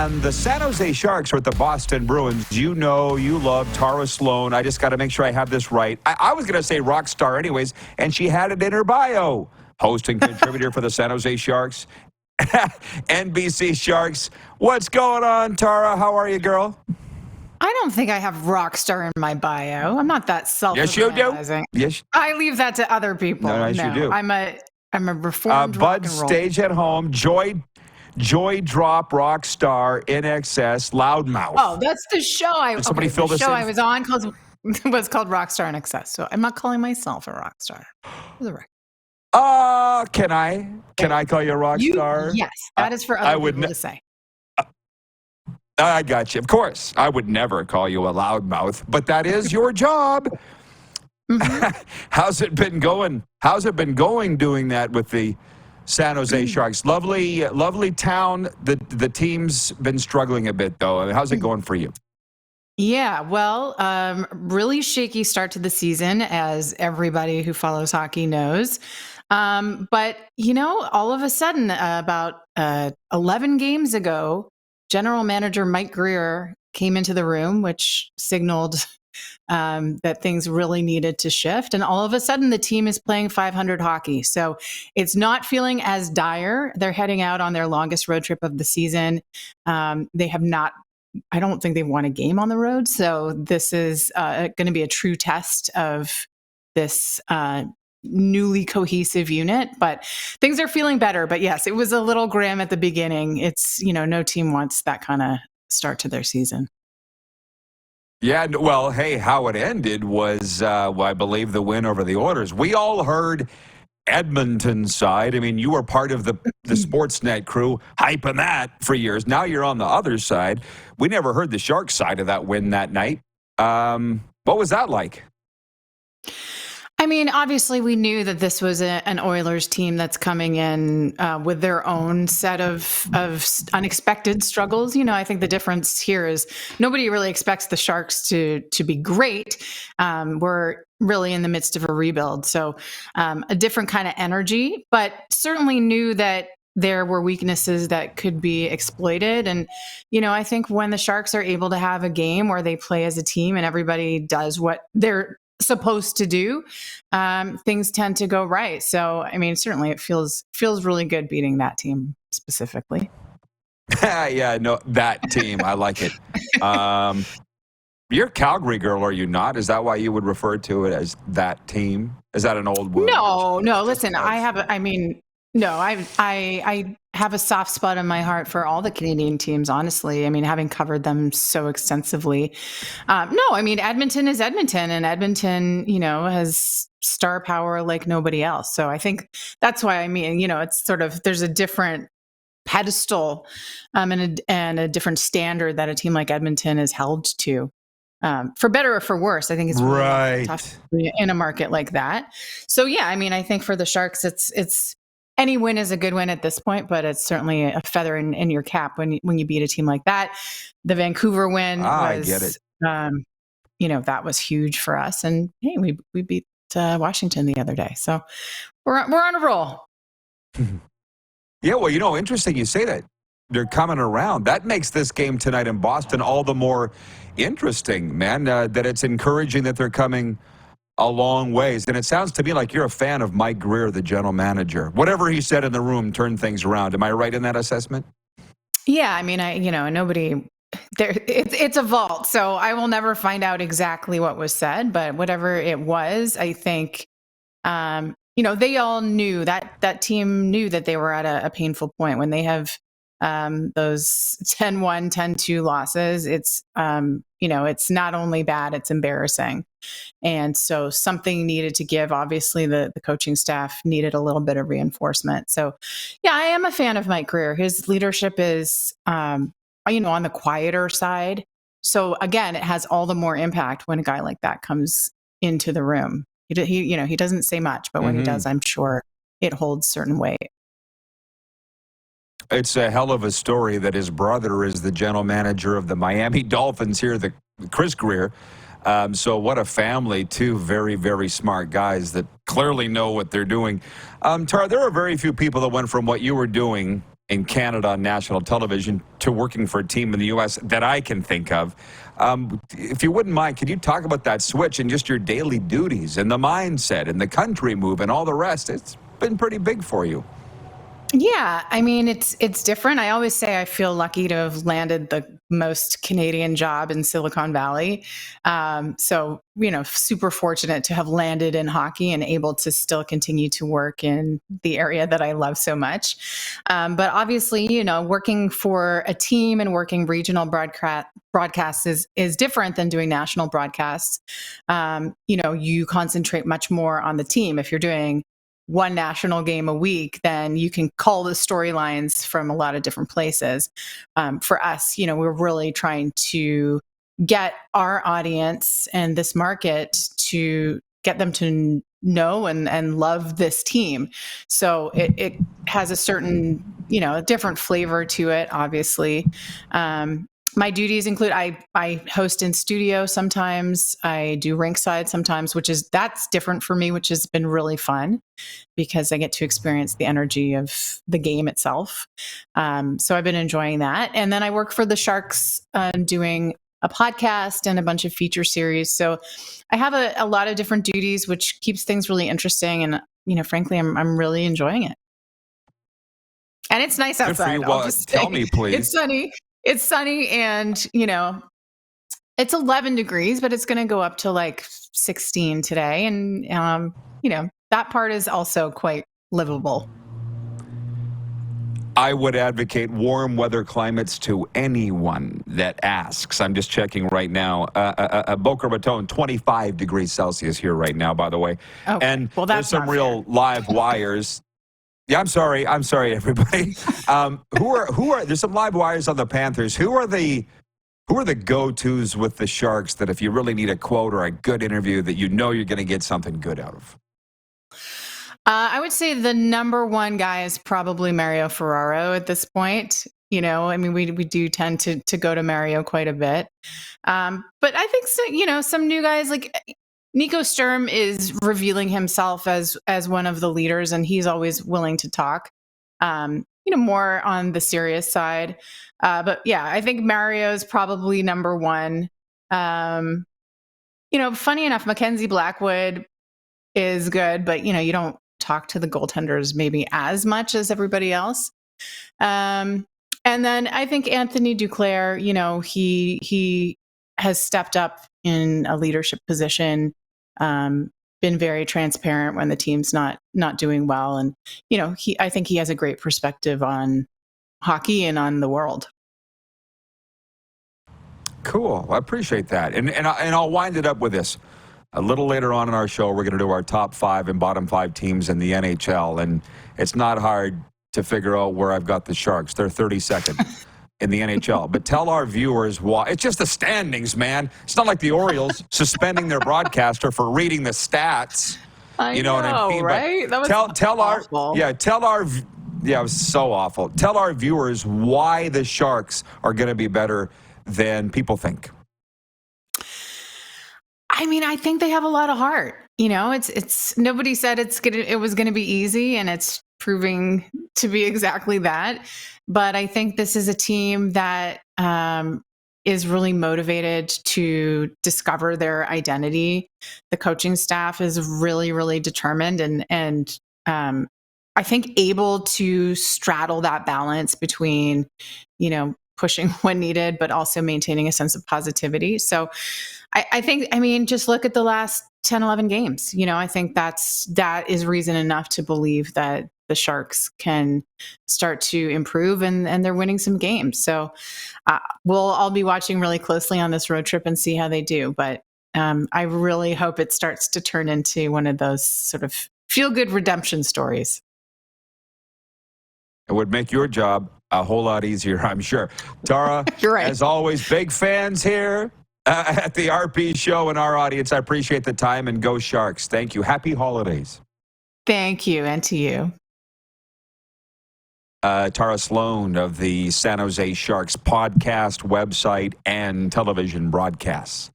And the San Jose Sharks are at the Boston Bruins. You know, you love Tara Slone. I just got to make sure I have this right. I was going to say rock star anyways, and she had it in her bio. Host and contributor for the San Jose Sharks. NBC Sharks. What's going on, Tara? How are you, girl? I don't think I have rock star in my bio. I'm not that self-realizing. Yes, you do. Yes. I leave that to other people. No, you do. I'm a reformed Bud rock and roll. Stage at Home, Joy Drop Rock Star, INXS, Loudmouth. Oh, that's the show. Somebody fill this in? I was on was called Rockstar in Excess. So I'm not calling myself a rock star. Can I call you a rock star? Yes, that is for other people to say. I got you. Of course, I would never call you a loudmouth, but that is your job. Mm-hmm. How's it been going? How's it been going doing that with the San Jose Sharks? Lovely town. The team's been struggling a bit, though. How's it going for you? Yeah, well, really shaky start to the season, as everybody who follows hockey knows. But, all of a sudden, about 11 games ago, General Manager Mike Greer came into the room, which signaled that things really needed to shift. And all of a sudden, the team is playing .500 hockey. So it's not feeling as dire. They're heading out on their longest road trip of the season. They have not, I don't think they've won a game on the road. So this is going to be a true test of this newly cohesive unit, but things are feeling better. But yes, it was a little grim at the beginning. It's, no team wants that kind of start to their season. Yeah, well, hey, how it ended was, I believe, the win over the Oilers. We all heard Edmonton's side. I mean, you were part of the Sportsnet crew hyping that for years. Now you're on the other side. We never heard the Sharks side of that win that night. What was that like? I mean, obviously, we knew that this was an Oilers team that's coming in with their own set of unexpected struggles. I think the difference here is nobody really expects the Sharks to be great. We're really in the midst of a rebuild, so a different kind of energy, but certainly knew that there were weaknesses that could be exploited. And, I think when the Sharks are able to have a game where they play as a team and everybody does what they're supposed to do, things tend to go right. So, I mean, certainly it feels really good beating that team specifically. Yeah, no, that team. I like it. You're a Calgary girl, are you not? Is that why you would refer to it as that team? Is that an old word? No. Listen, I have a soft spot in my heart for all the Canadian teams, honestly. I mean, having covered them so extensively. Edmonton is Edmonton, and Edmonton, has star power like nobody else. So I think that's why, it's sort of, there's a different pedestal and a different standard that a team like Edmonton is held to. For better or for worse, I think it's really tough in a market like that. So yeah, I think for the Sharks, it's any win is a good win at this point, but it's certainly a feather in your cap when you beat a team like that. The Vancouver win was, I get it. That was huge for us. And hey, we beat Washington the other day, so we're on a roll. Yeah, well, interesting you say that. They're coming around. That makes this game tonight in Boston all the more interesting, man. That it's encouraging that they're coming a long ways. And it sounds to me like you're a fan of Mike Greer, the general manager. Whatever he said in the room turned things around. Am I right in that assessment? Yeah, nobody there. It's a vault, so I will never find out exactly what was said. But whatever it was, I think, they all knew that team knew that they were at a painful point when they have those 10-1, 10-2 losses. It's it's not only bad, it's embarrassing. And so something needed to give. Obviously, the coaching staff needed a little bit of reinforcement. So, yeah, I am a fan of Mike Greer. His leadership is, on the quieter side. So, again, it has all the more impact when a guy like that comes into the room. He doesn't say much, but when he does, I'm sure it holds certain weight. It's a hell of a story that his brother is the general manager of the Miami Dolphins here, the Chris Greer. So what a family, two very, very smart guys that clearly know what they're doing. Tara, there are very few people that went from what you were doing in Canada on national television to working for a team in the U.S. that I can think of. If you wouldn't mind, could you talk about that switch and just your daily duties and the mindset and the country move and all the rest? It's been pretty big for you. Yeah, I mean it's different. I always say I feel lucky to have landed the most Canadian job in Silicon Valley. So super fortunate to have landed in hockey and able to still continue to work in the area that I love so much. But obviously, working for a team and working regional broadcasts is different than doing national broadcasts. You concentrate much more on the team. If you're doing one national game a week, then you can call the storylines from a lot of different places. For us, we're really trying to get our audience and this market to get them to know and love this team. So it has a certain, a different flavor to it, obviously. My duties include I host in studio sometimes. I do rinkside sometimes, that's different for me, which has been really fun because I get to experience the energy of the game itself. So I've been enjoying that. And then I work for the Sharks doing a podcast and a bunch of feature series. So I have a lot of different duties, which keeps things really interesting. And, frankly, I'm really enjoying it. And it's nice outside. Well, tell me, please. It's sunny and, it's 11 degrees, but it's going to go up to like 16 today. And, that part is also quite livable. I would advocate warm weather climates to anyone that asks. I'm just checking right now. Boca Raton, 25 degrees Celsius here right now, by the way. Okay. And well, there's some real live wires. Yeah, I'm sorry, everybody. There's some live wires on the Panthers. Who are the go-tos with the Sharks that if you really need a quote or a good interview that you're going to get something good out of? I would say the number one guy is probably Mario Ferraro at this point. We do tend to go to Mario quite a bit. But I think, some new guys like Nico Sturm is revealing himself as one of the leaders, and he's always willing to talk, more on the serious side. But yeah, I think Mario's probably number one. Funny enough, Mackenzie Blackwood is good, but you don't talk to the goaltenders maybe as much as everybody else. And then I think Anthony Duclair, he has stepped up in a leadership position, been very transparent when the team's not doing well. And, I think he has a great perspective on hockey and on the world. Cool. I appreciate that. And I'll wind it up with this. A little later on in our show, we're going to do our top 5 and bottom 5 teams in the NHL. And it's not hard to figure out where I've got the Sharks. They're 32nd in the NHL. But tell our viewers why. It's just the standings, man. It's not like the Orioles suspending their broadcaster for reading the stats. I know what I mean? Right? That was awful. It was so awful. Tell our viewers why the Sharks are going to be better than people think. I think they have a lot of heart. It's nobody said it was going to be easy, and it's proving to be exactly that. But I think this is a team that is really motivated to discover their identity. The coaching staff is really, really determined and I think able to straddle that balance between, pushing when needed, but also maintaining a sense of positivity. So I think, just look at the last 10, 11 games. I think that is reason enough to believe that the Sharks can start to improve and they're winning some games. So I'll be watching really closely on this road trip and see how they do. But I really hope it starts to turn into one of those sort of feel-good redemption stories. It would make your job a whole lot easier, I'm sure. Tara, you're right. As always, big fans here at the RP show and our audience. I appreciate the time, and go Sharks. Thank you. Happy holidays. Thank you, and to you. Tara Slone of the San Jose Sharks podcast, website, and television broadcasts.